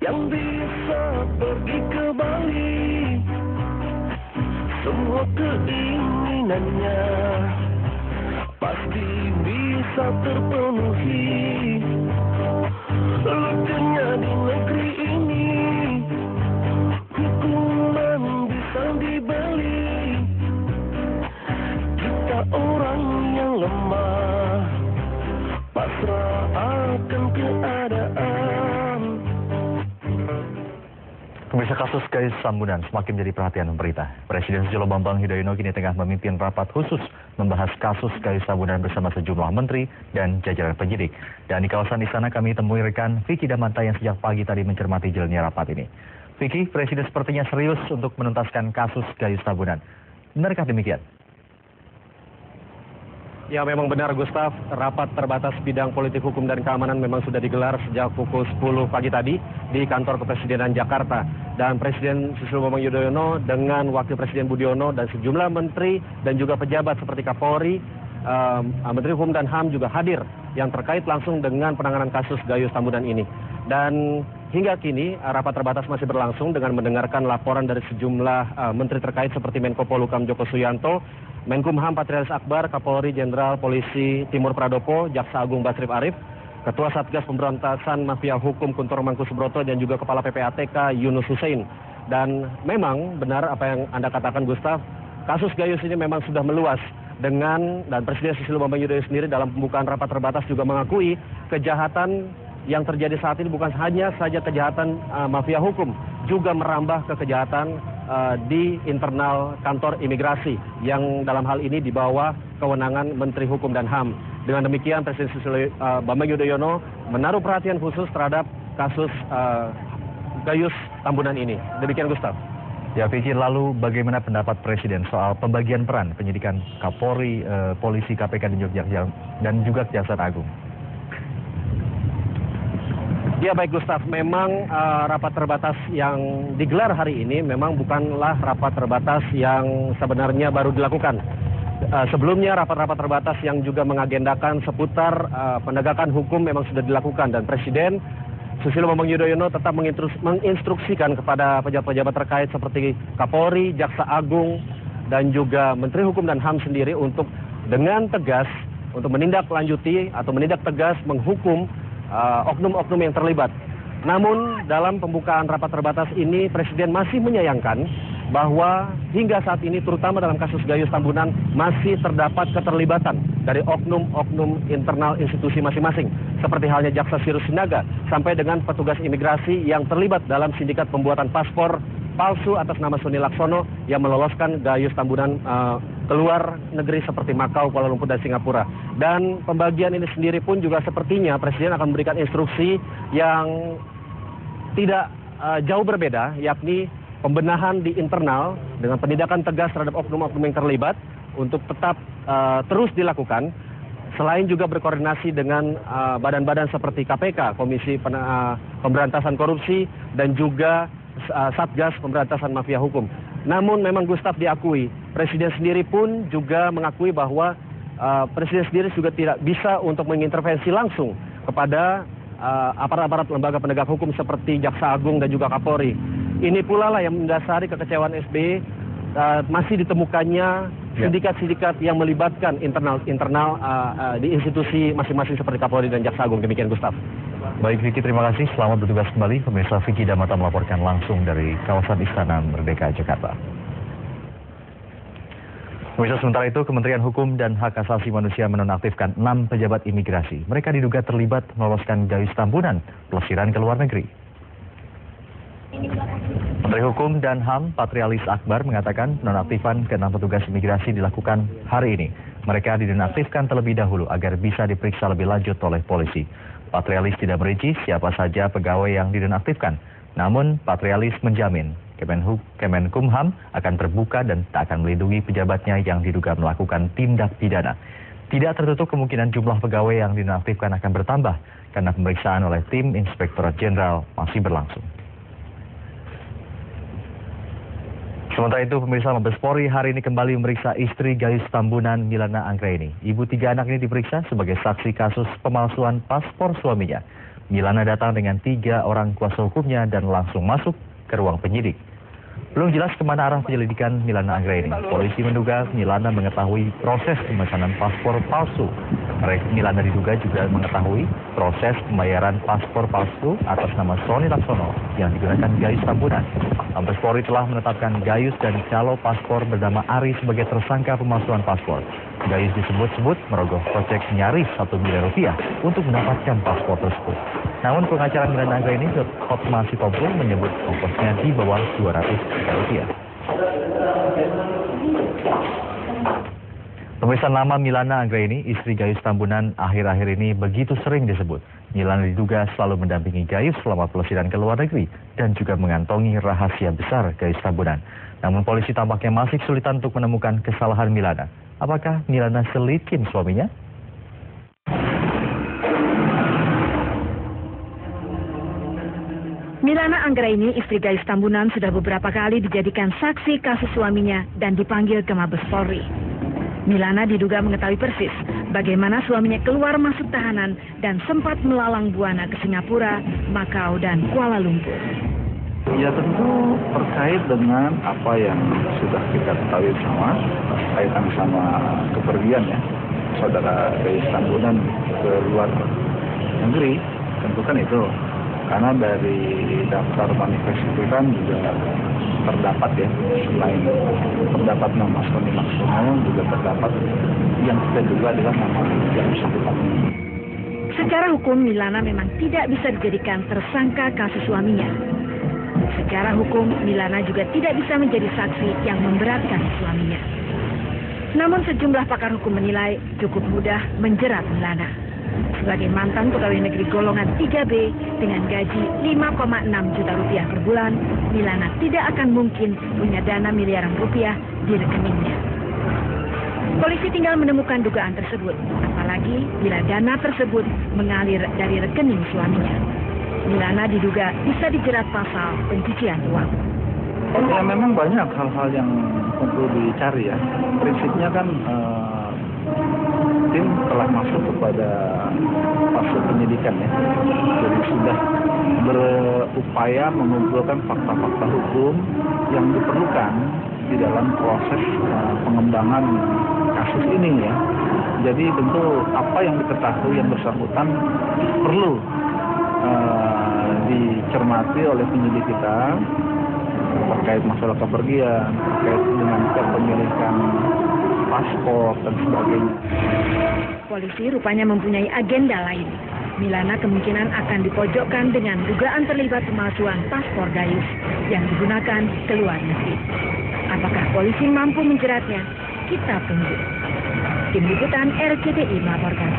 yang bisa pergi ke Bali. Semua keinginannya pasti bisa terpenuhi. Lucunya di negeri ini hukuman bisa dibeli. Kita orang yang lemah pasrah akan keadaan. Pemirsa, kasus Gayus Tambunan semakin menjadi perhatian pemerintah. Presiden Susilo Bambang Yudhoyono kini tengah memimpin rapat khusus membahas kasus Gayus Tambunan bersama sejumlah menteri dan jajaran penyidik. Dan di kawasan istana kami temui rekan Vicky Damanta yang sejak pagi tadi mencermati jalannya rapat ini. Vicky, Presiden sepertinya serius untuk menuntaskan kasus Gayus Tambunan. Benarkah demikian? Ya, memang benar, Gustaf. Rapat terbatas bidang politik hukum dan keamanan memang sudah digelar sejak pukul 10 pagi tadi di kantor Kepresidenan Jakarta. Dan Presiden Susilo Bambang Yudhoyono dengan Wakil Presiden Budiono dan sejumlah menteri dan juga pejabat seperti Kapolri, Menteri Hukum dan HAM juga hadir yang terkait langsung dengan penanganan kasus Gayus Tambunan ini. Dan hingga kini rapat terbatas masih berlangsung dengan mendengarkan laporan dari sejumlah menteri terkait seperti Menko Polhukam Joko Suyanto, Menkumham Patrialis Akbar, Kapolri Jenderal Polisi Timur Pradopo, Jaksa Agung Basrip Arif, Ketua Satgas Pemberantasan Mafia Hukum Kuntor Mangkusubroto dan juga Kepala PPATK Yunus Hussein. Dan memang benar apa yang Anda katakan, Gustaf, kasus Gayus ini memang sudah meluas dan Presiden Susilo Bambang Yudhoyono sendiri dalam pembukaan rapat terbatas juga mengakui kejahatan yang terjadi saat ini bukan hanya saja kejahatan mafia hukum, juga merambah ke kejahatan di internal kantor imigrasi yang dalam hal ini di bawah kewenangan Menteri Hukum dan HAM. Dengan demikian Presiden Susilo Bambang Yudhoyono menaruh perhatian khusus terhadap kasus Gayus Tambunan ini. Demikian, Gustaf. Ya, Vicky, lalu bagaimana pendapat Presiden soal pembagian peran penyidikan Kapolri, Polisi, KPK dan juga Kejaksaan Agung? Ya, baik, Gustaf, memang rapat terbatas yang digelar hari ini memang bukanlah rapat terbatas yang sebenarnya baru dilakukan. Sebelumnya rapat-rapat terbatas yang juga mengagendakan seputar penegakan hukum memang sudah dilakukan, dan Presiden Susilo Bambang Yudhoyono tetap menginstruksikan kepada pejabat-pejabat terkait seperti Kapolri, Jaksa Agung, dan juga Menteri Hukum dan HAM sendiri untuk dengan tegas untuk menindaklanjuti atau menindak tegas menghukum oknum-oknum yang terlibat. Namun dalam pembukaan rapat terbatas ini Presiden masih menyayangkan bahwa hingga saat ini terutama dalam kasus Gayus Tambunan masih terdapat keterlibatan dari oknum-oknum internal institusi masing-masing, seperti halnya Jaksa Sirus Sinaga sampai dengan petugas imigrasi yang terlibat dalam sindikat pembuatan paspor palsu atas nama Sony Laksono yang meloloskan Gayus Tambunan keluar negeri seperti Makau, Kuala Lumpur, dan Singapura. Dan pembagian ini sendiri pun juga sepertinya Presiden akan memberikan instruksi yang tidak jauh berbeda, yakni pembenahan di internal dengan penindakan tegas terhadap oknum-oknum yang terlibat untuk tetap terus dilakukan. Selain juga berkoordinasi dengan badan-badan seperti KPK, Komisi Pemberantasan Korupsi, dan juga Satgas Pemberantasan Mafia Hukum. Namun memang, Gustaf, diakui, Presiden sendiri pun juga mengakui bahwa Presiden sendiri juga tidak bisa untuk mengintervensi langsung kepada aparat-aparat lembaga penegak hukum seperti Jaksa Agung dan juga Kapolri. Ini pula lah yang mendasari kekecewaan SBY masih ditemukannya sindikat-sindikat yang melibatkan internal di institusi masing-masing seperti Kapolri dan Jaksa Agung. Demikian, Gustaf. Baik, Vicky, terima kasih. Selamat bertugas kembali. Pemirsa, Vicky Damanta melaporkan langsung dari kawasan Istana Merdeka, Jakarta. Pemirsa, sementara itu Kementerian Hukum dan Hak Asasi Manusia menonaktifkan 6 pejabat imigrasi. Mereka diduga terlibat meloloskan Gayus Tambunan pelesiran ke luar negeri. Menteri Hukum dan HAM Patrialis Akbar mengatakan nonaktifan ke-6 petugas imigrasi dilakukan hari ini. Mereka dinonaktifkan terlebih dahulu agar bisa diperiksa lebih lanjut oleh polisi. Patrialis tidak merinci siapa saja pegawai yang dinonaktifkan. Namun Patrialis menjamin Kemenkumham akan terbuka dan tak akan melindungi pejabatnya yang diduga melakukan tindak pidana. Tidak tertutup kemungkinan jumlah pegawai yang dinonaktifkan akan bertambah karena pemeriksaan oleh tim Inspektorat Jenderal masih berlangsung. Sementara itu, pemirsa, Mabes Polri hari ini kembali memeriksa istri Gayus Tambunan, Milana Anggraini. Ibu 3 anak ini diperiksa sebagai saksi kasus pemalsuan paspor suaminya. Milana datang dengan 3 orang kuasa hukumnya dan langsung masuk ke ruang penyidik. Belum jelas kemana arah penyelidikan Milana Anggraini. Polisi menduga Milana mengetahui proses pemesanan paspor palsu. Milana diduga juga mengetahui proses pembayaran paspor palsu atas nama Sony Laksono yang digunakan Gayus Tambunan. Mabes Polri telah menetapkan Gayus dan calo paspor bernama Ari sebagai tersangka pemalsuan paspor. Gayus disebut-sebut merogoh kocek nyaris 1 miliar rupiah untuk mendapatkan paspor tersebut. Namun pengacara Milana Anggraini, Hotma Sitompul, menyebut ongkosnya di bawah 200 juta rupiah. Pemirsa, nama Milana Anggraini, istri Gayus Tambunan, akhir-akhir ini begitu sering disebut. Milana diduga selalu mendampingi Gayus selama pelesiran ke luar negeri dan juga mengantongi rahasia besar Gayus Tambunan. Namun polisi tampaknya masih kesulitan untuk menemukan kesalahan Milana. Apakah Milana selidkin suaminya? Milana Anggraini, istri Gayus Tambunan, sudah beberapa kali dijadikan saksi kasus suaminya dan dipanggil ke Mabes Polri. Milana diduga mengetahui persis bagaimana suaminya keluar masuk tahanan dan sempat melalang buana ke Singapura, Makau, dan Kuala Lumpur. Ya tentu terkait dengan apa yang sudah kita ketahui semua kaitan sama kepergian ya saudara Gayus Tambunan ke luar negeri, tentu kan itu. Karena dari daftar manifest itu kan juga terdapat ya, selain terdapat nama Sony Laksono juga terdapat yang kita juga adalah nama Gayus Tambunan. Secara hukum, Milana memang tidak bisa dijadikan tersangka kasus suaminya. Secara hukum, Milana juga tidak bisa menjadi saksi yang memberatkan suaminya. Namun sejumlah pakar hukum menilai cukup mudah menjerat Milana. Sebagai mantan pegawai negeri golongan 3B dengan gaji 5,6 juta rupiah per bulan, Milana tidak akan mungkin punya dana miliaran rupiah di rekeningnya. Polisi tinggal menemukan dugaan tersebut, apalagi bila dana tersebut mengalir dari rekening suaminya. Milana diduga bisa dijerat pasal pencucian uang. Ya memang banyak hal-hal yang perlu dicari ya. Prinsipnya kan tim telah masuk kepada fase penyidikan ya. Jadi sudah berupaya mengumpulkan fakta-fakta hukum yang diperlukan di dalam proses pengembangan kasus ini ya. Jadi tentu apa yang diketahui yang bersangkutan perlu dicermati oleh penyidik kita terkait masalah kepergian, terkait dengan kepemilikan paspor dan sebagainya. Polisi rupanya mempunyai agenda lain. Milana kemungkinan akan dipojokkan dengan dugaan terlibat pemalsuan paspor Gayus yang digunakan ke luar negeri. Apakah polisi mampu menjeratnya? Kita tunggu. Tim Liputan RCTI melaporkan.